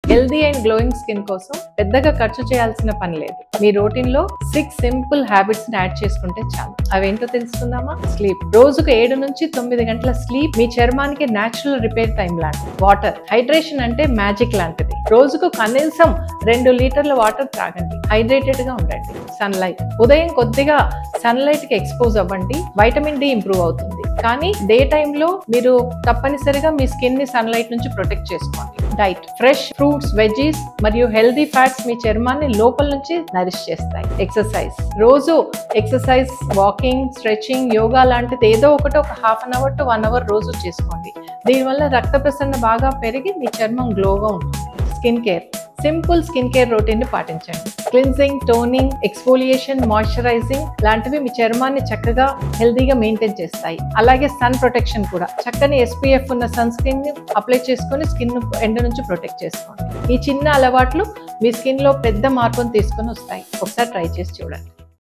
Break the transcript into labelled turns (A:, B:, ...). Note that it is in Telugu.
A: హెల్దీ అండ్ గ్లోయింగ్ స్కిన్ కోసం పెద్దగా ఖర్చు చేయాల్సిన పని లేదు. మీ రొటీన్ లో 6 సింపుల్ హ్యాబిట్స్ ని యాడ్ చేసుకుంటే చాలు. అవేంటో తెలుసుకుందామా? స్లీప్. రోజుకు 7 నుంచి 9 గంటల స్లీప్ మీ చర్మానికి నేచురల్ రిపేర్ టైం లాంటిది. వాటర్. హైడ్రేషన్ అంటే మ్యాజిక్ లాంటిది. రోజుకు కనీసం 2 లీటర్ల వాటర్ త్రాగండి. హైడ్రేటెడ్ గా ఉండండి. సన్లైట్. ఉదయం కొద్దిగా సన్లైట్ కి ఎక్స్పోజ్ అవ్వండి. వైటమిన్ డి ఇంప్రూవ్ అవుతుంది. కానీ డే టైంలో మీరు తప్పనిసరిగా మీ స్కిన్ ని సన్లైట్ నుంచి ప్రొటెక్ట్ చేసుకోండి. డైట్. ఫ్రెష్ ఫ్రూట్స్, వెజీస్ మరియు హెల్దీ ఫ్యాట్స్ మీ చర్మాన్ని లోపల నుంచి నరిష్ చేస్తాయి. ఎక్సర్సైజ్. రోజు ఎక్సర్సైజ్, వాకింగ్, స్ట్రెచింగ్, యోగా లాంటిది ఏదో ఒకటి ఒక ½ అన్ అవర్ టు 1 అవర్ రోజు చేసుకోండి. దీనివల్ల రక్త ప్రసరణ బాగా పెరిగి మీ చర్మం గ్లోగా ఉంటుంది. Skin care. Simple skin care routine ని పాటించండి. క్లిన్జింగ్, టోనింగ్, ఎక్స్ఫోలియేషన్, మాయిశ్చరైజింగ్ లాంటివి మీ చర్మాన్ని చక్కగా హెల్దీగా మెయింటైన్ చేస్తాయి. అలాగే సన్ ప్రొటెక్షన్ కూడా. చక్కని SPF ఉన్న సన్ స్క్రీన్ ని అప్లై చేసుకొని స్కిన్ ఎండ నుంచి ప్రొటెక్ట్ చేసుకోండి. ఈ చిన్న అలవాట్లు మీ స్కిన్ లో పెద్ద మార్పును తీసుకొని వస్తాయి. ఒకసారి ట్రై చేసి చూడండి.